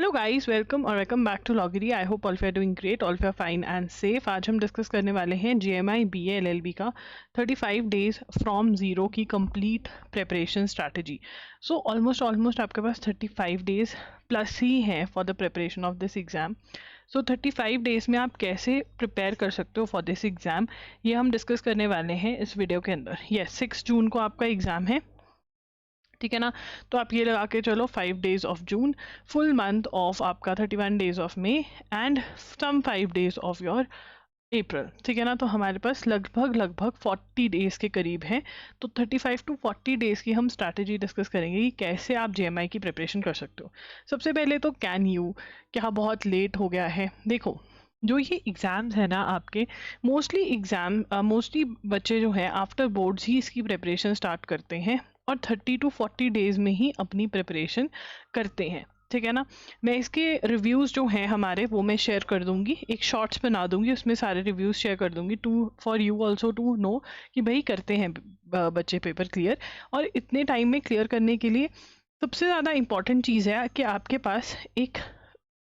Hello guys, welcome back to Logary. I hope all of you are doing great, all of you are fine and safe. आज हम discuss करने वाले हैं GMI BA LLB का 35 days from zero की complete preparation strategy. So almost आपके पास 35 days plus ही हैं for the preparation of this exam. So 35 days में आप कैसे प्रिपेयर कर सकते हो फॉर दिस एग्ज़ाम, ये हम डिस्कस करने वाले हैं इस वीडियो के अंदर। यस, 6 जून को आपका एग्ज़ाम है, ठीक है ना। तो आप ये लगा के चलो 5 days of June, full month of आपका 31 days of May and some 5 days of your April, ठीक है ना। तो हमारे पास लगभग 40 डेज के करीब हैं। तो 35 टू 40 डेज की हम स्ट्रैटेजी डिस्कस करेंगे कि कैसे आप जेएमआई की प्रिपरेशन कर सकते हो। सबसे पहले तो कैन यू, क्या बहुत लेट हो गया है? देखो, जो ये एग्ज़ाम्स है ना आपके, मोस्टली बच्चे जो हैं आफ्टर बोर्ड्स ही इसकी प्रिपरेशन स्टार्ट करते हैं और 30 टू 40 डेज़ में ही अपनी प्रिपरेशन करते हैं, ठीक है ना। मैं इसके रिव्यूज़ जो हैं हमारे, वो मैं शेयर कर दूंगी, एक शॉर्ट्स बना दूंगी, उसमें सारे रिव्यूज़ शेयर कर दूंगी to for you also to know कि भाई करते हैं बच्चे पेपर क्लियर। और इतने टाइम में क्लियर करने के लिए सबसे ज़्यादा इम्पॉर्टेंट चीज़ है कि आपके पास एक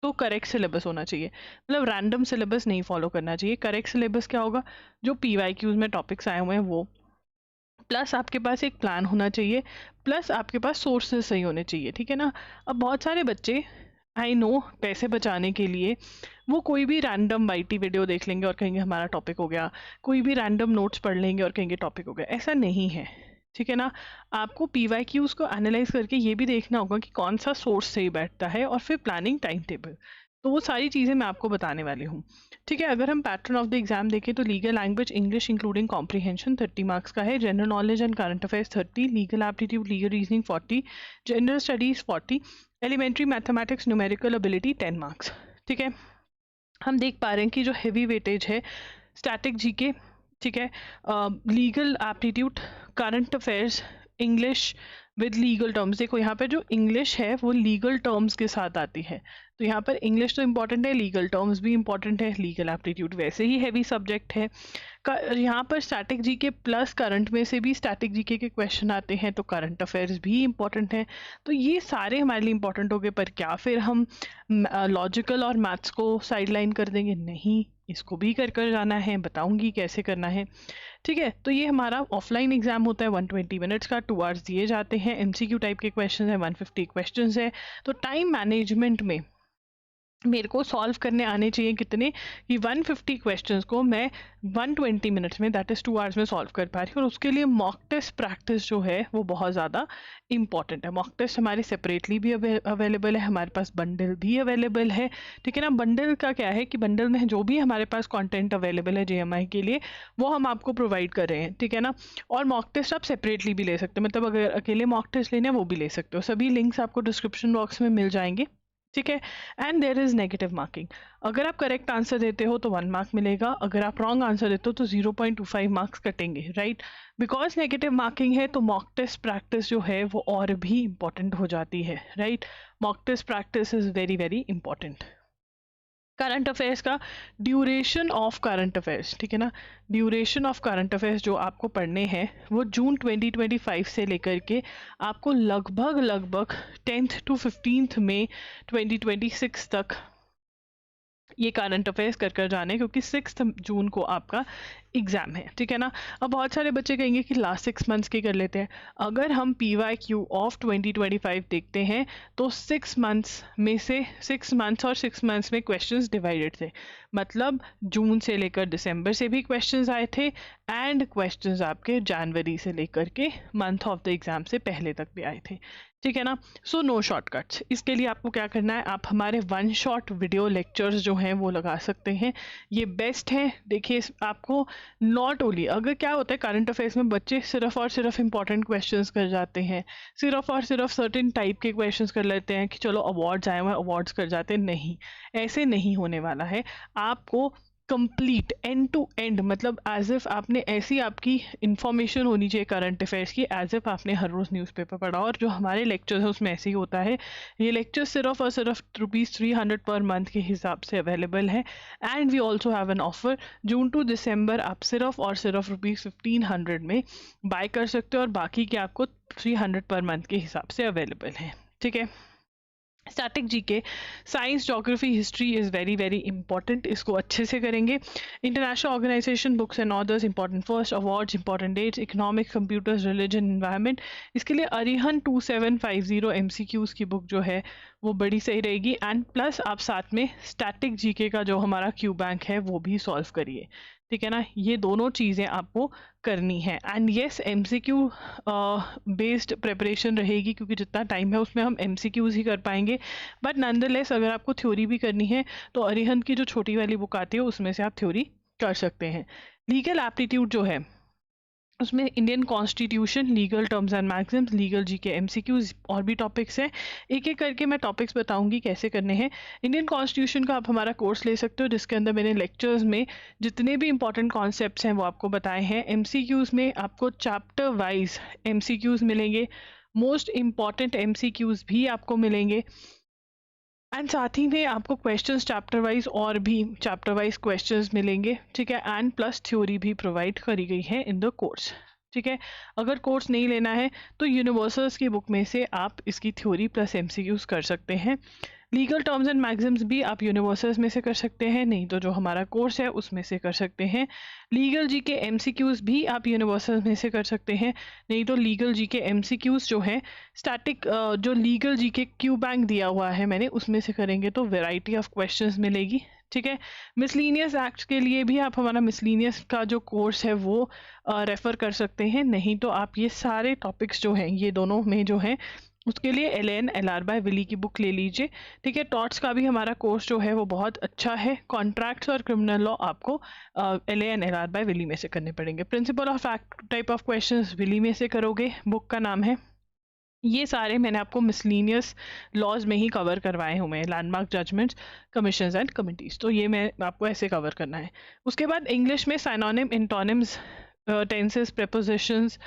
तो करेक्ट सिलेबस होना चाहिए। मतलब रैंडम सिलेबस नहीं फॉलो करना चाहिए। करेक्ट सिलेबस क्या होगा? जो पीवाईक्यूज में टॉपिक्स आए हुए हैं वो, प्लस आपके पास एक प्लान होना चाहिए, प्लस आपके पास सोर्सेज सही होने चाहिए, ठीक है ना। अब बहुत सारे बच्चे, आई नो, पैसे बचाने के लिए वो कोई भी रैंडम वाईटी वीडियो देख लेंगे और कहेंगे हमारा टॉपिक हो गया, कोई भी रैंडम नोट्स पढ़ लेंगे और कहेंगे टॉपिक हो गया। ऐसा नहीं है, ठीक है ना। आपको पीवाईक्यूज को एनालाइज करके ये भी देखना होगा कि कौन सा सोर्स सही बैठता है, और फिर प्लानिंग टाइम टेबल। तो वो सारी चीज़ें मैं आपको बताने वाली हूँ, ठीक है। अगर हम पैटर्न ऑफ द एग्जाम देखें तो legal language English including comprehension 30 marks का है, general knowledge and current affairs 30, legal aptitude legal reasoning 40, general studies 40, elementary mathematics numerical ability 10 marks, ठीक है। हम देख पा रहे हैं कि जो हेवी वेटेज है स्टैटिक जीके, ठीक है, legal aptitude, current affairs, English with legal terms. देखो यहाँ पर जो इंग्लिश है वो लीगल टर्म्स के साथ आती है, तो यहाँ पर इंग्लिश तो इम्पॉर्टेंट है, लीगल टर्म्स भी इम्पॉर्टेंट है, लीगल एप्टीट्यूड वैसे ही हैवी सब्जेक्ट है। यहाँ पर स्टैटिक जीके प्लस करंट में से भी स्टैटिक जीके के क्वेश्चन आते हैं, तो करंट अफेयर्स भी इम्पॉर्टेंट है। तो ये सारे हमारे लिए इम्पॉर्टेंट हो गए, पर क्या फिर हम लॉजिकल और मैथ्स को साइडलाइन कर देंगे? नहीं, इसको भी कर जाना है, बताऊंगी कैसे करना है, ठीक है। तो ये हमारा ऑफलाइन एग्जाम होता है 120 मिनट्स का, 2 आवर्स दिए जाते हैं, एमसीक्यू टाइप के क्वेश्चन है, 150 क्वेश्चन है। तो टाइम मैनेजमेंट में मेरे को सॉल्व करने आने चाहिए कितने, कि 150 क्वेश्चंस को मैं 120 मिनट्स में, दैट इज़ 2 आवर्स में सॉल्व कर पा रही हूँ। और उसके लिए मॉक टेस्ट प्रैक्टिस जो है वो बहुत ज़्यादा इंपॉर्टेंट है। मॉक टेस्ट हमारे सेपरेटली भी अवेलेबल है, हमारे पास बंडल भी अवेलेबल है, ठीक है ना। बंडल का क्या है कि बंडल में जो भी हमारे पास कंटेंट अवेलेबल है जेएमआई के लिए, वो हम आपको प्रोवाइड कर रहे हैं, ठीक है ना। और मॉक टेस्ट आप सेपरेटली भी ले सकते हो, मतलब अगर अकेले मॉक टेस्ट लेने हैं वो भी ले सकते हो। सभी लिंक्स आपको डिस्क्रिप्शन बॉक्स में मिल जाएंगे, ठीक है। And there is negative marking. अगर आप करेक्ट आंसर देते हो तो 1 मार्क मिलेगा, अगर आप रॉन्ग आंसर देते हो तो 0.25 मार्क्स कटेंगे, राइट। बिकॉज नेगेटिव मार्किंग है तो मॉक टेस्ट प्रैक्टिस जो है वो और भी इंपॉर्टेंट हो जाती है, right. Mock test practice is very very important. Current affairs का ड्यूरेशन ऑफ करंट अफेयर्स, ठीक है ना। ड्यूरेशन ऑफ करंट अफेयर्स जो आपको पढ़ने हैं वो जून 2025 से लेकर के आपको लगभग 10th टू 15th मई 2026 तक ये करंट अफेयर्स कर जाने, क्योंकि 6 जून को आपका एग्ज़ाम है, ठीक है ना। अब बहुत सारे बच्चे कहेंगे कि लास्ट 6 मंथ्स की कर लेते हैं। अगर हम PYQ ऑफ 2025 देखते हैं तो 6 मंथ्स में से 6 मंथ्स और 6 मंथ्स में क्वेश्चंस डिवाइडेड थे, मतलब जून से लेकर दिसंबर से भी क्वेश्चंस आए थे, एंड क्वेश्चंस आपके जनवरी से लेकर के मंथ ऑफ द एग्ज़ाम से पहले तक भी आए थे, ठीक है ना। So no shortcuts. इसके लिए आपको क्या करना है, आप हमारे 1 शॉट वीडियो लेक्चर्स जो हैं वो लगा सकते हैं, ये बेस्ट है। देखिए आपको नॉट ओनली, अगर क्या होता है करंट अफेयर्स में बच्चे सिर्फ और सिर्फ इंपॉर्टेंट क्वेश्चंस कर जाते हैं, सिर्फ और सिर्फ सर्टेन टाइप के क्वेश्चंस कर लेते हैं कि चलो अवार्ड्स आए हुए हैं अवार्ड्स कर जाते हैं। नहीं, ऐसे नहीं होने वाला है। आपको कंप्लीट एंड टू एंड, मतलब एज इफ आपने ऐसी आपकी इंफॉर्मेशन होनी चाहिए करंट अफेयर्स की, एज इफ आपने हर रोज़ न्यूज़पेपर पढ़ा। और जो हमारे लेक्चर्स हैं उसमें ऐसे ही होता है। ये लेक्चर सिर्फ और सिर्फ ₹300 पर मंथ के हिसाब से अवेलेबल है, and we also have an offer, June to December आप सिर्फ और सिर्फ ₹1500 में बाय कर सकते हो, और बाकी के आपको 300 पर मंथ के हिसाब से अवेलेबल है, ठीक है। Static GK, science, geography, history is very very important, इसको अच्छे से करेंगे। International organisation, books and authors important, first awards important, dates, economics, computers, religion, environment, इसके लिए अरिहंत 2750 एमसीक्यूज़ की बुक जो है वो बड़ी सही रहेगी। एंड प्लस आप साथ में स्टैटिक जीके का जो हमारा क्यू बैंक है वो भी सॉल्व करिए, ठीक है ना। ये दोनों चीज़ें आपको करनी है। And yes, MCQ based preparation रहेगी, क्योंकि जितना टाइम है उसमें हम एमसीक्यूज़ ही कर पाएंगे। बट नंदरलेस अगर आपको थ्योरी भी करनी है तो अरिहंत की जो छोटी वाली बुक आती है उसमें से आप थ्योरी कर सकते हैं। लीगल एप्टीट्यूड जो है उसमें Indian constitution, legal terms and Maxim's, legal GK, MCQs और भी टॉपिक्स हैं। एक एक करके मैं टॉपिक्स बताऊंगी कैसे करने हैं। इंडियन कॉन्स्टिट्यूशन का आप हमारा कोर्स ले सकते हो, जिसके अंदर मैंने लेक्चर्स में जितने भी इंपॉर्टेंट कॉन्सेप्ट्स हैं वो आपको बताए हैं। एमसीक्यूज में आपको चैप्टर वाइज एमसीक्यूज मिलेंगे, मोस्ट इम्पॉर्टेंट एमसीक्यूज भी आपको मिलेंगे। एंड साथ ही में आपको क्वेश्चंस चैप्टर वाइज और भी चैप्टर वाइज क्वेश्चंस मिलेंगे, ठीक है। एंड प्लस थ्योरी भी प्रोवाइड करी गई है इन द कोर्स, ठीक है। अगर कोर्स नहीं लेना है तो यूनिवर्सल्स की बुक में से आप इसकी थ्योरी प्लस एमसीक्यूज कर सकते हैं। लीगल टर्म्स एंड मैक्सिम्स भी आप यूनिवर्सल्स में से कर सकते हैं, नहीं तो जो हमारा कोर्स है उसमें से कर सकते हैं। लीगल जीके एमसीक्यूज भी आप यूनिवर्सल्स में से कर सकते हैं, नहीं तो लीगल जीके एमसीक्यूज जो है स्टैटिक जो लीगल जीके क्यू बैंक दिया हुआ है मैंने उसमें से करेंगे तो वैरायटी ऑफ क्वेश्चंस मिलेगी, ठीक है। मिसलीनियस एक्ट के लिए भी आप हमारा मिसलीनियस का जो कोर्स है वो रेफ़र कर सकते हैं, नहीं तो आप ये सारे टॉपिक्स जो हैं ये दोनों में जो हैं उसके लिए L N R by Wiley की बुक ले लीजिए, ठीक है। टॉट्स का भी हमारा कोर्स जो है वो बहुत अच्छा है। कॉन्ट्रैक्ट्स और क्रिमिनल लॉ आपको एल आर बाय विली में से करने पड़ेंगे। Principle of act type of questions Wiley में से करोगे, बुक का नाम है। ये सारे मैंने आपको मिसलीनियस लॉज में ही कवर करवाए हुए हैं, landmark judgments, commissions and committees, तो ये मैं आपको ऐसे कवर करना है। उसके बाद इंग्लिश में synonym, antonyms, tenses, prepositions,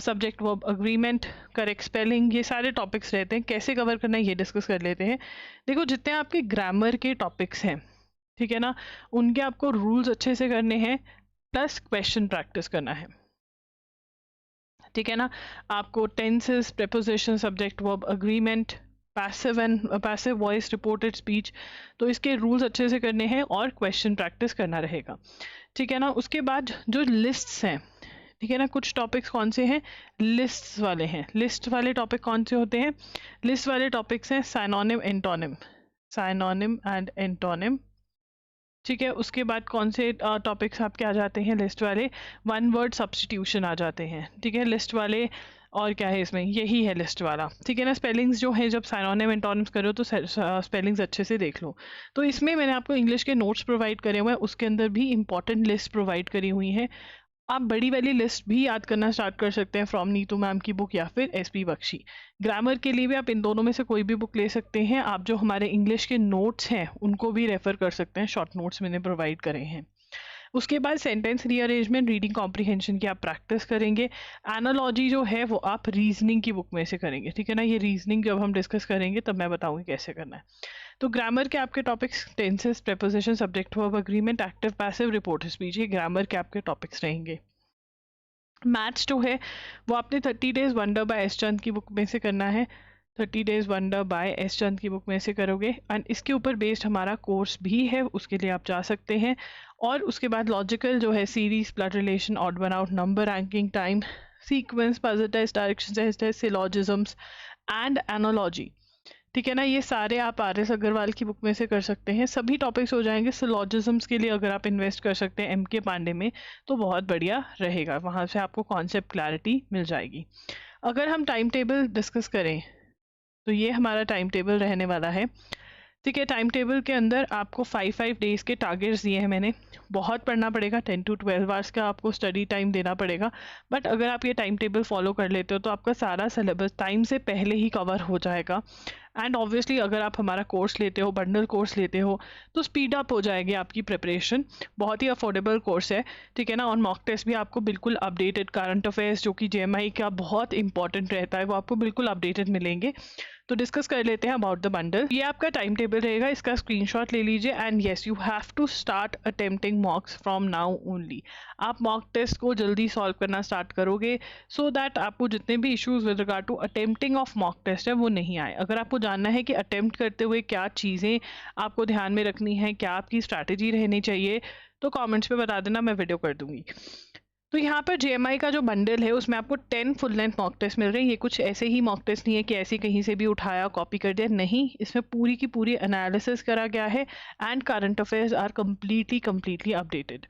subject verb agreement, correct spelling, ये सारे टॉपिक्स रहते हैं। कैसे कवर करना है ये डिस्कस कर लेते हैं। देखो, जितने आपके ग्रामर के टॉपिक्स हैं, ठीक है ना, उनके आपको रूल्स अच्छे से करने हैं, प्लस क्वेश्चन प्रैक्टिस करना है, ठीक है ना। आपको tenses, preposition, subject verb agreement, passive voice, reported speech, तो इसके रूल्स अच्छे से करने हैं और क्वेश्चन प्रैक्टिस करना रहेगा, ठीक है ना। उसके बाद जो लिस्ट्स हैं, ठीक है ना, कुछ टॉपिक्स कौन से हैं, लिस्ट्स वाले हैं। लिस्ट वाले टॉपिक कौन से होते हैं, लिस्ट वाले टॉपिक्स हैं synonym, antonym, synonym and antonym, ठीक है। उसके बाद कौन से टॉपिक्स आपके आ जाते हैं लिस्ट वाले, वन वर्ड सब्स्टिट्यूशन आ जाते हैं, ठीक है, लिस्ट वाले। और क्या है इसमें, यही है लिस्ट वाला, ठीक है ना। स्पेलिंग्स जो है, जब साइनोनिम एंटोनिम्स करो तो स्पेलिंग्स अच्छे से देख लो। तो इसमें मैंने आपको इंग्लिश के नोट्स प्रोवाइड करे हुए हैं, उसके अंदर भी इंपॉर्टेंट लिस्ट प्रोवाइड करी हुई हैं। आप बड़ी वाली लिस्ट भी याद करना स्टार्ट कर सकते हैं फ्रॉम नीतू मैम की बुक या फिर एसपी बख्शी। ग्रामर के लिए भी आप इन दोनों में से कोई भी बुक ले सकते हैं। आप जो हमारे इंग्लिश के नोट्स हैं उनको भी रेफर कर सकते हैं, शॉर्ट नोट्स मैंने प्रोवाइड करे हैं। उसके बाद सेंटेंस रीअरेंजमेंट, रीडिंग कॉम्प्रिहेंशन की आप प्रैक्टिस करेंगे। एनालॉजी जो है वो आप रीजनिंग की बुक में से करेंगे, ठीक है ना। ये रीजनिंग जब हम डिस्कस करेंगे तब मैं बताऊंगी कैसे करना है। तो ग्रामर के आपके topics tenses, preposition, subject verb agreement, active passive, report speech, ये ग्रामर के आपके टॉपिक्स रहेंगे। मैथ्स जो है वो आपने 30 डेज वंडर बाय एस चंद की बुक में से करना है। 30 डेज वंडर बाय एस चंद की बुक में से करोगे एंड इसके ऊपर बेस्ड हमारा कोर्स भी है, उसके लिए आप जा सकते हैं। और उसके बाद लॉजिकल जो है, series, blood relation, odd one out, number ranking, time sequence, puzzle test, direction test, syllogisms and analogy, ठीक है ना। ये सारे आप आर एस अग्रवाल की बुक में से कर सकते हैं, सभी टॉपिक्स हो जाएंगे। सिलॉजिज्म्स के लिए अगर आप इन्वेस्ट कर सकते हैं एम के पांडे में तो बहुत बढ़िया रहेगा, वहाँ से आपको कॉन्सेप्ट क्लैरिटी मिल जाएगी। अगर हम टाइम टेबल डिस्कस करें तो ये हमारा टाइम टेबल रहने वाला है, ठीक है। टाइम टेबल के अंदर आपको 5 डेज़ के टारगेट्स दिए हैं मैंने। बहुत पढ़ना पड़ेगा, 10 to 12 आवर्स का आपको स्टडी टाइम देना पड़ेगा। बट अगर आप ये टाइम टेबल फॉलो कर लेते हो तो आपका सारा सिलेबस टाइम से पहले ही कवर हो जाएगा। एंड ऑब्वियसली अगर आप हमारा कोर्स लेते हो, बंडल कोर्स लेते हो, तो स्पीड अप हो जाएगी आपकी प्रिपरेशन। बहुत ही अफोर्डेबल कोर्स है, ठीक है ना। और मॉक टेस्ट भी आपको बिल्कुल अपडेटेड, करंट अफेयर्स जो कि जेएमआई का बहुत इंपॉर्टेंट रहता है वो आपको बिल्कुल अपडेटेड मिलेंगे। तो डिस्कस कर लेते हैं अबाउट द बंडल। ये आपका टाइम टेबल रहेगा, इसका स्क्रीनशॉट ले लीजिए and yes you have to start attempting mocks from now only. आप मॉक टेस्ट को जल्दी सॉल्व करना स्टार्ट करोगे सो दैट आपको जितने भी issues with regard to attempting of mock test है वो नहीं आए। अगर आपको जानना है कि अटेम्प्ट करते हुए क्या चीज़ें आपको ध्यान में रखनी है, क्या आपकी स्ट्रैटेजी रहनी चाहिए, तो कमेंट्स पे बता देना, मैं वीडियो कर दूंगी। तो यहाँ पर JMI का जो बंडल है उसमें आपको 10 फुल लेंथ मॉक टेस्ट मिल रहे हैं। ये कुछ ऐसे ही मॉक टेस्ट नहीं है कि ऐसे कहीं से भी उठाया कॉपी कर दिया, नहीं, इसमें पूरी की पूरी एनालिसिस करा गया है and current affairs are completely updated.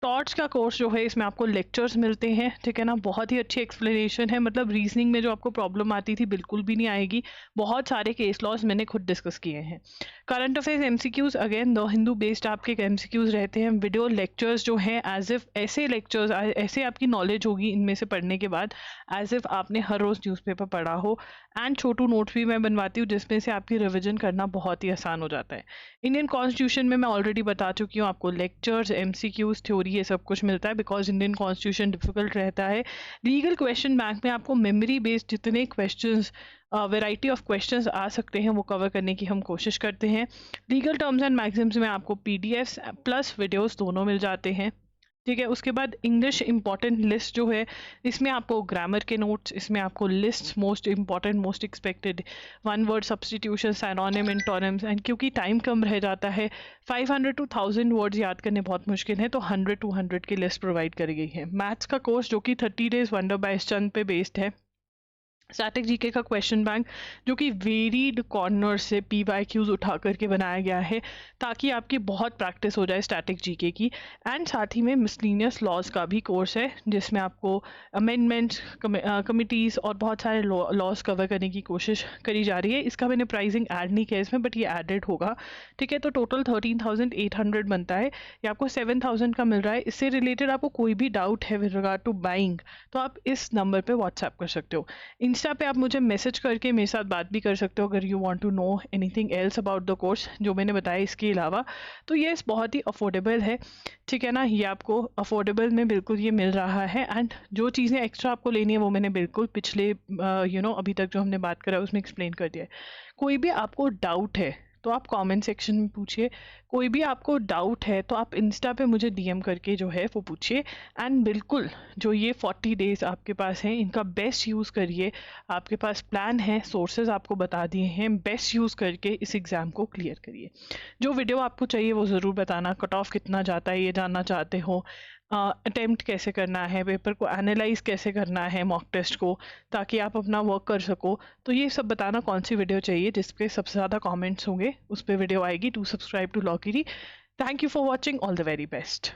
Torch का कोर्स जो है इसमें आपको लेक्चर्स मिलते हैं, ठीक है ना, बहुत ही अच्छी एक्सप्लेनेशन है, मतलब रीजनिंग में जो आपको प्रॉब्लम आती थी बिल्कुल भी नहीं आएगी। बहुत सारे केस लॉज मैंने खुद डिस्कस किए हैं। Current affairs MCQs again the Hindu based आपके MCQs रहते हैं। वीडियो लेक्चर्स जो हैं एज इफ ऐसे लेक्चर्स, ऐसे आपकी नॉलेज होगी इनमें से पढ़ने के बाद एज इफ आपने हर रोज़ न्यूज़पेपर पढ़ा हो। एंड छोटू नोट्स भी मैं बनवाती हूँ जिसमें से आपकी रिविजन करना बहुत ही आसान हो जाता है। इंडियन कॉन्स्टिट्यूशन में मैं ऑलरेडी बता चुकी हूँ, आपको लेक्चर्स, MCQs, थ्योरी ये सब कुछ मिलता है बिकॉज इंडियन कॉन्स्टिट्यूशन डिफिकल्ट रहता है। लीगल क्वेश्चन बैंक में आपको मेमोरी बेस्ड जितने क्वेश्चंस, वैरायटी ऑफ क्वेश्चंस आ सकते हैं वो कवर करने की हम कोशिश करते हैं। लीगल टर्म्स एंड मैक्सिम्स में आपको PDFs प्लस वीडियोस दोनों मिल जाते हैं, ठीक है। उसके बाद इंग्लिश इंपॉर्टेंट लिस्ट जो है इसमें आपको ग्रामर के नोट्स, इसमें आपको list, most important, most expected, one word substitution, synonym, antonyms, and क्योंकि टाइम कम रह जाता है 500 to 1000 वर्ड्स याद करने बहुत मुश्किल है, तो 100 to 100 की लिस्ट प्रोवाइड करी गई है। मैथ्स का कोर्स जो कि 30 डेज वंडर बाय चंद पे बेस्ड है। स्टैटिक जीके का क्वेश्चन बैंक जो कि वेरीड कॉर्नर से PYQs उठा करके बनाया गया है ताकि आपकी बहुत प्रैक्टिस हो जाए स्टैटिक जीके की। एंड साथ ही में मिसलिनियस लॉज का भी कोर्स है जिसमें आपको अमेंडमेंट्स, कमिटीज़ और बहुत सारे लॉज कवर करने की कोशिश करी जा रही है। इसका मैंने प्राइसिंग ऐड नहीं किया इसमें, बट ये एडेड होगा, ठीक है। तो टोटल 13,800 बनता है, ये आपको 7,000 का मिल रहा है। इससे रिलेटेड आपको कोई भी डाउट है विद रिगार्ड टू बाइंग तो आप इस नंबर पर व्हाट्सएप कर सकते हो। इंस्टा पे आप मुझे मैसेज करके मेरे साथ बात भी कर सकते हो अगर you want to know anything else about the course जो मैंने बताया इसके अलावा। तो ये बहुत ही अफोर्डेबल है, ठीक है ना, ये आपको अफोर्डेबल में बिल्कुल ये मिल रहा है। एंड जो चीज़ें एक्स्ट्रा आपको लेनी है वो मैंने बिल्कुल पिछले अभी तक जो हमने बात करा उसमें एक्सप्लेन कर दिया है। कोई भी आपको डाउट है तो आप कमेंट सेक्शन में पूछिए, कोई भी आपको डाउट है तो आप इंस्टा पे मुझे DM करके जो है वो पूछिए। एंड बिल्कुल जो ये 40 डेज़ आपके पास हैं इनका बेस्ट यूज़ करिए। आपके पास प्लान है, सोर्सेज आपको बता दिए हैं, बेस्ट यूज़ करके इस एग्ज़ाम को क्लियर करिए। जो वीडियो आपको चाहिए वो ज़रूर बताना, कट ऑफ कितना जाता है ये जानना चाहते हो, अटेम्प्ट कैसे करना है, पेपर को एनालाइज कैसे करना है मॉक टेस्ट को, ताकि आप अपना वर्क कर सको, तो ये सब बताना कौन सी वीडियो चाहिए जिस पे सबसे ज़्यादा कमेंट्स होंगे उस पर वीडियो आएगी। To subscribe to Logiri. Thank you for watching, all the very best.